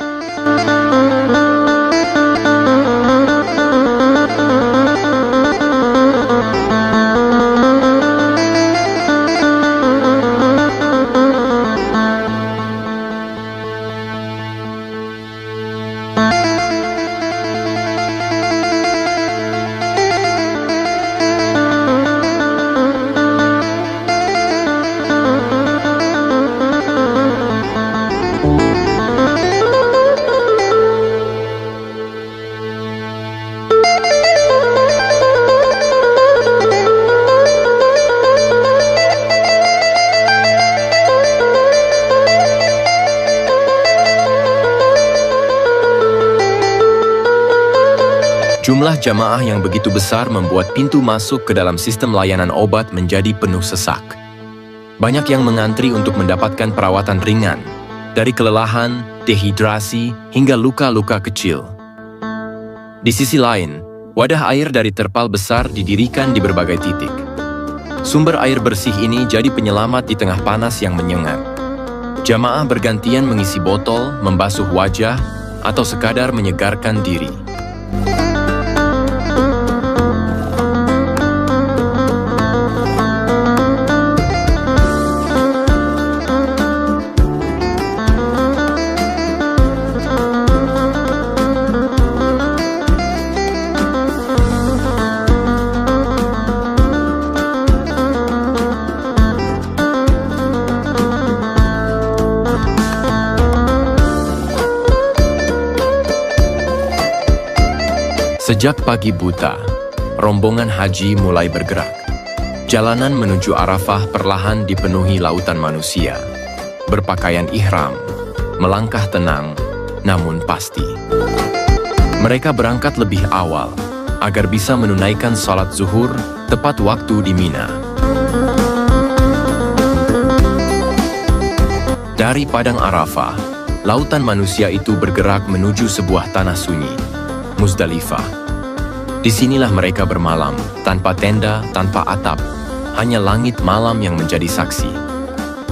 Jumlah jamaah yang begitu besar membuat pintu masuk ke dalam sistem layanan obat menjadi penuh sesak. Banyak yang mengantri untuk mendapatkan perawatan ringan, dari kelelahan, dehidrasi, hingga luka-luka kecil. Di sisi lain, wadah air dari terpal besar didirikan di berbagai titik. Sumber air bersih ini jadi penyelamat di tengah panas yang menyengat. Jamaah bergantian mengisi botol, membasuh wajah, atau sekadar menyegarkan diri. Sejak pagi buta, rombongan haji mulai bergerak. Jalanan menuju Arafah perlahan dipenuhi lautan manusia, berpakaian ihram, melangkah tenang, namun pasti. Mereka berangkat lebih awal, agar bisa menunaikan salat zuhur tepat waktu di Mina. Dari padang Arafah, lautan manusia itu bergerak menuju sebuah tanah sunyi, Muzdalifah. Disinilah mereka bermalam, tanpa tenda, tanpa atap, hanya langit malam yang menjadi saksi.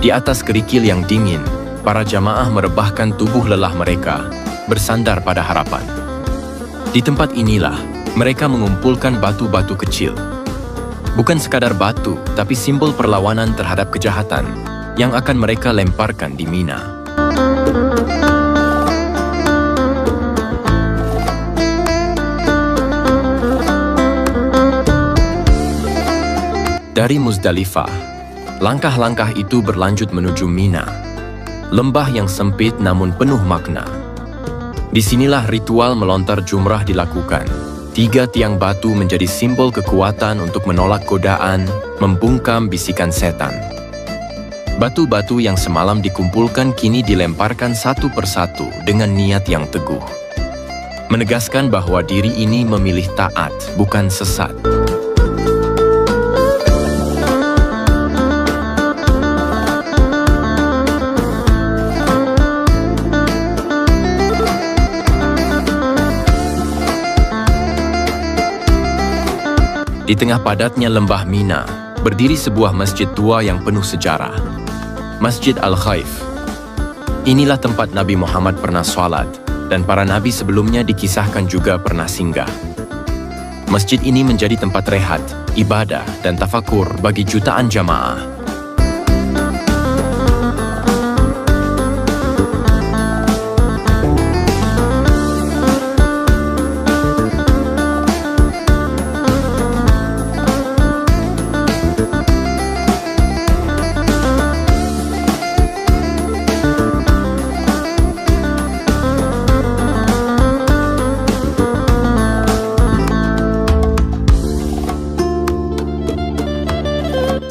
Di atas kerikil yang dingin, para jamaah merebahkan tubuh lelah mereka, bersandar pada harapan. Di tempat inilah, mereka mengumpulkan batu-batu kecil. Bukan sekadar batu, tapi simbol perlawanan terhadap kejahatan, yang akan mereka lemparkan di Mina. Dari Muzdalifah, langkah-langkah itu berlanjut menuju Mina, lembah yang sempit namun penuh makna. Disinilah ritual melontar jumrah dilakukan. 3 tiang batu menjadi simbol kekuatan untuk menolak godaan, membungkam bisikan setan. Batu-batu yang semalam dikumpulkan kini dilemparkan satu persatu dengan niat yang teguh. Menegaskan bahwa diri ini memilih taat, bukan sesat. Di tengah padatnya lembah Mina, berdiri sebuah masjid tua yang penuh sejarah. Masjid Al-Khaif. Inilah tempat Nabi Muhammad pernah sholat, dan para nabi sebelumnya dikisahkan juga pernah singgah. Masjid ini menjadi tempat rehat, ibadah, dan tafakur bagi jutaan jamaah.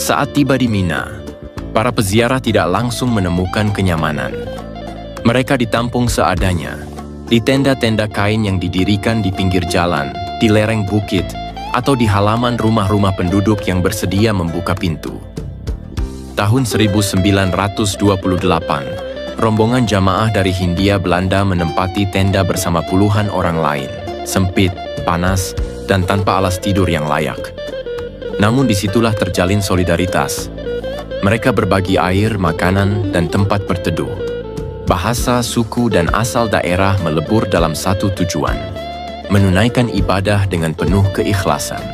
Saat tiba di Mina, para peziarah tidak langsung menemukan kenyamanan. Mereka ditampung seadanya, di tenda-tenda kain yang didirikan di pinggir jalan, di lereng bukit, atau di halaman rumah-rumah penduduk yang bersedia membuka pintu. Tahun 1928, rombongan jamaah dari Hindia Belanda menempati tenda bersama puluhan orang lain, sempit, panas, dan tanpa alas tidur yang layak. Namun disitulah terjalin solidaritas. Mereka berbagi air, makanan, dan tempat berteduh. Bahasa, suku, dan asal daerah melebur dalam satu tujuan: menunaikan ibadah dengan penuh keikhlasan.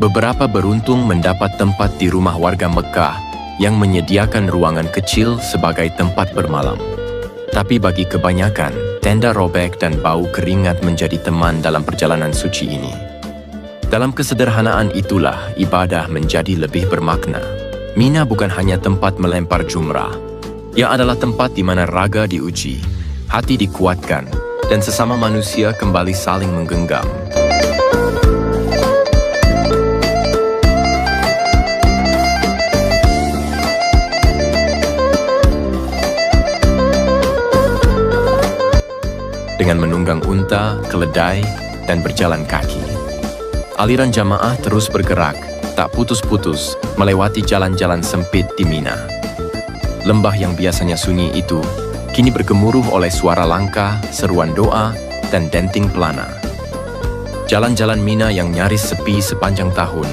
Beberapa beruntung mendapat tempat di rumah warga Mekah yang menyediakan ruangan kecil sebagai tempat bermalam. Tapi bagi kebanyakan, tenda robek dan bau keringat menjadi teman dalam perjalanan suci ini. Dalam kesederhanaan itulah ibadah menjadi lebih bermakna. Mina bukan hanya tempat melempar jumrah, yang adalah tempat di mana raga diuji, hati dikuatkan, dan sesama manusia kembali saling menggenggam. Dengan menunggang unta, keledai, dan berjalan kaki. Aliran jamaah terus bergerak, tak putus-putus, melewati jalan-jalan sempit di Mina. Lembah yang biasanya sunyi itu, kini bergemuruh oleh suara langkah, seruan doa, dan denting pelana. Jalan-jalan Mina yang nyaris sepi sepanjang tahun,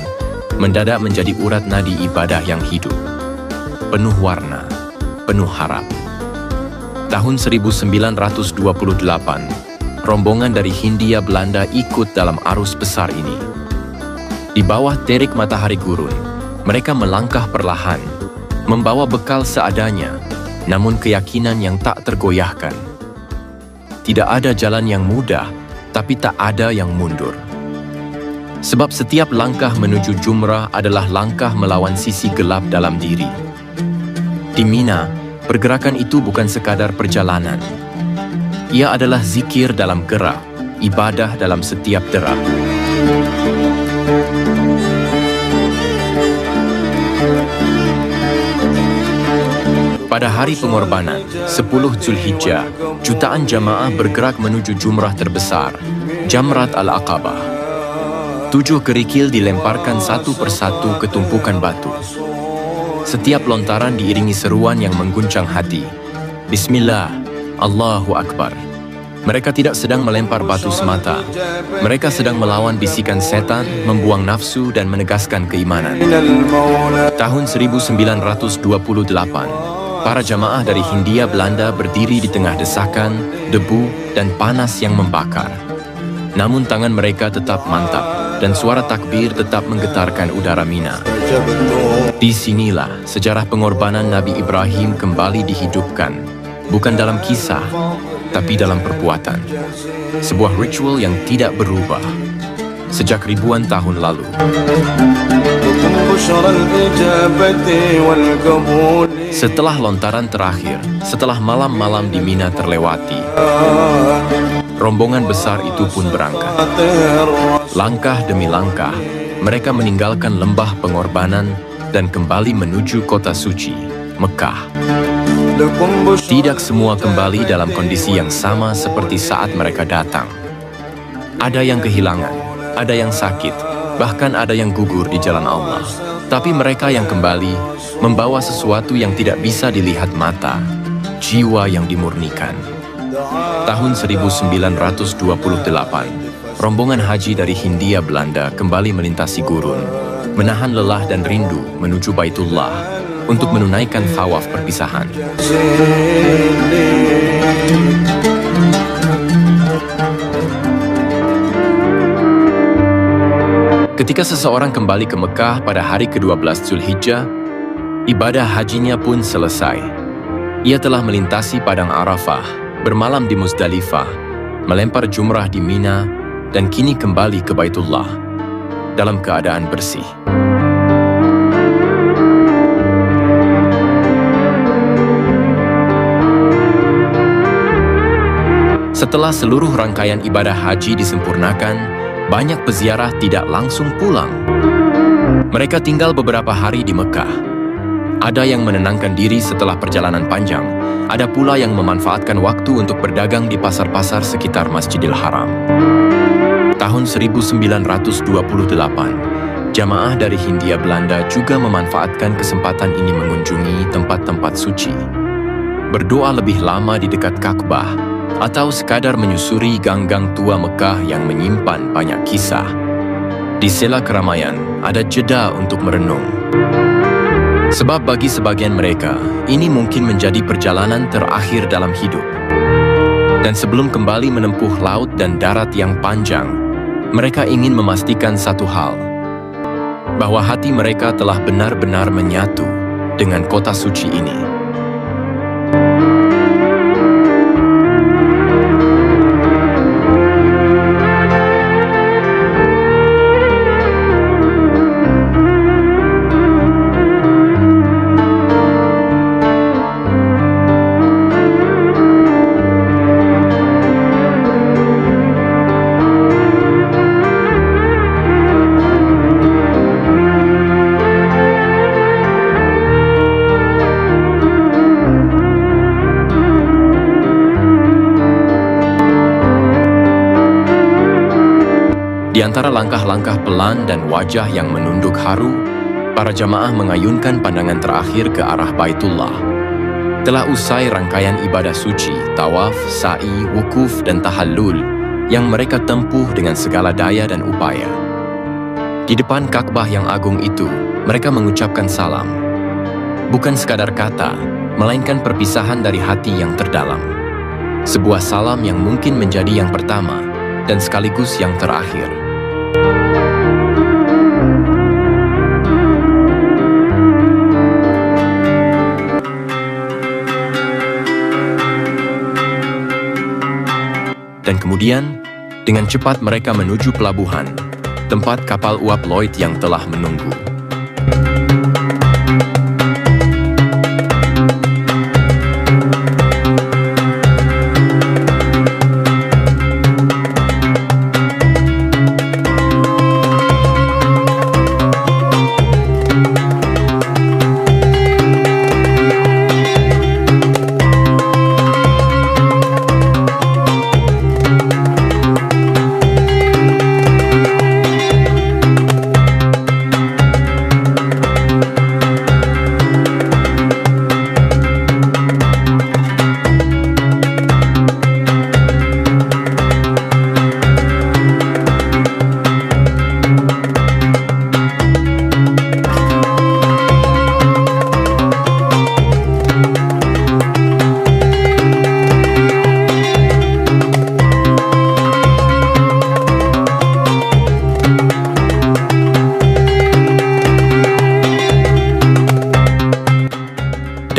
mendadak menjadi urat nadi ibadah yang hidup. Penuh warna, penuh harap. Tahun 1928, rombongan dari Hindia Belanda ikut dalam arus besar ini. Di bawah terik matahari gurun, mereka melangkah perlahan, membawa bekal seadanya, namun keyakinan yang tak tergoyahkan. Tidak ada jalan yang mudah, tapi tak ada yang mundur. Sebab setiap langkah menuju Jumrah adalah langkah melawan sisi gelap dalam diri. Di Mina, pergerakan itu bukan sekadar perjalanan. Ia adalah zikir dalam gerak, ibadah dalam setiap derak. Pada hari pengorbanan, 10 Zulhijjah, jutaan jamaah bergerak menuju jumrah terbesar, Jamrat Al-Aqabah. 7 kerikil dilemparkan satu persatu ke tumpukan batu. Setiap lontaran diiringi seruan yang mengguncang hati. Bismillah, Allahu Akbar. Mereka tidak sedang melempar batu semata. Mereka sedang melawan bisikan setan, membuang nafsu dan menegaskan keimanan. Tahun 1928, para jamaah dari Hindia Belanda berdiri di tengah desakan, debu, dan panas yang membakar. Namun tangan mereka tetap mantap, dan suara takbir tetap menggetarkan udara Mina. Disinilah sejarah pengorbanan Nabi Ibrahim kembali dihidupkan, bukan dalam kisah, tapi dalam perbuatan. Sebuah ritual yang tidak berubah sejak ribuan tahun lalu. Setelah lontaran terakhir, setelah malam-malam di Mina terlewati, rombongan besar itu pun berangkat. Langkah demi langkah, mereka meninggalkan lembah pengorbanan dan kembali menuju kota suci, Mekah. Tidak semua kembali dalam kondisi yang sama seperti saat mereka datang. Ada yang kehilangan, ada yang sakit, bahkan ada yang gugur di jalan Allah. Tapi mereka yang kembali membawa sesuatu yang tidak bisa dilihat mata, jiwa yang dimurnikan. Tahun 1928, rombongan haji dari Hindia Belanda kembali melintasi gurun, menahan lelah dan rindu menuju Baitullah untuk menunaikan tawaf perpisahan. Ketika seseorang kembali ke Mekah pada hari ke-12 Zulhijjah, ibadah hajinya pun selesai. Ia telah melintasi padang Arafah, bermalam di Muzdalifah, melempar jumrah di Mina, dan kini kembali ke Baitullah dalam keadaan bersih. Setelah seluruh rangkaian ibadah haji disempurnakan, banyak peziarah tidak langsung pulang. Mereka tinggal beberapa hari di Mekah. Ada yang menenangkan diri setelah perjalanan panjang, ada pula yang memanfaatkan waktu untuk berdagang di pasar-pasar sekitar Masjidil Haram. Tahun 1928, jamaah dari Hindia Belanda juga memanfaatkan kesempatan ini mengunjungi tempat-tempat suci, berdoa lebih lama di dekat Ka'bah, atau sekadar menyusuri gang-gang tua Mekah yang menyimpan banyak kisah. Di sela keramaian, ada jeda untuk merenung. Sebab bagi sebagian mereka, ini mungkin menjadi perjalanan terakhir dalam hidup. Dan sebelum kembali menempuh laut dan darat yang panjang, mereka ingin memastikan satu hal, bahwa hati mereka telah benar-benar menyatu dengan kota suci ini. Di antara langkah-langkah pelan dan wajah yang menunduk haru, para jamaah mengayunkan pandangan terakhir ke arah Baitullah. Telah usai rangkaian ibadah suci, tawaf, sa'i, wukuf, dan tahallul yang mereka tempuh dengan segala daya dan upaya. Di depan Ka'bah yang agung itu, mereka mengucapkan salam. Bukan sekadar kata, melainkan perpisahan dari hati yang terdalam. Sebuah salam yang mungkin menjadi yang pertama dan sekaligus yang terakhir. Dan kemudian, dengan cepat mereka menuju pelabuhan, tempat kapal uap Lloyd yang telah menunggu.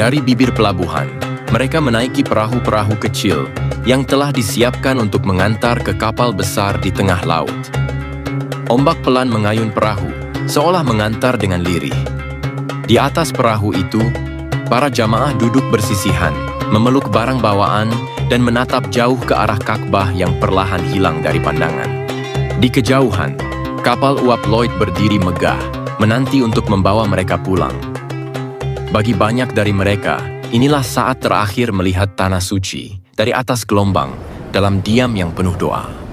Dari bibir pelabuhan, mereka menaiki perahu-perahu kecil yang telah disiapkan untuk mengantar ke kapal besar di tengah laut. Ombak pelan mengayun perahu, seolah mengantar dengan lirih. Di atas perahu itu, para jamaah duduk bersisihan, memeluk barang bawaan, dan menatap jauh ke arah Ka'bah yang perlahan hilang dari pandangan. Di kejauhan, kapal uap Lloyd berdiri megah, menanti untuk membawa mereka pulang. Bagi banyak dari mereka, inilah saat terakhir melihat tanah suci dari atas gelombang dalam diam yang penuh doa.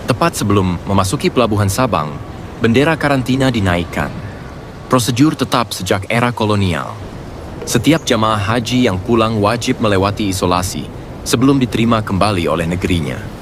Tepat sebelum memasuki pelabuhan Sabang, bendera karantina dinaikkan. Prosedur tetap sejak era kolonial. Setiap jamaah haji yang pulang wajib melewati isolasi sebelum diterima kembali oleh negerinya.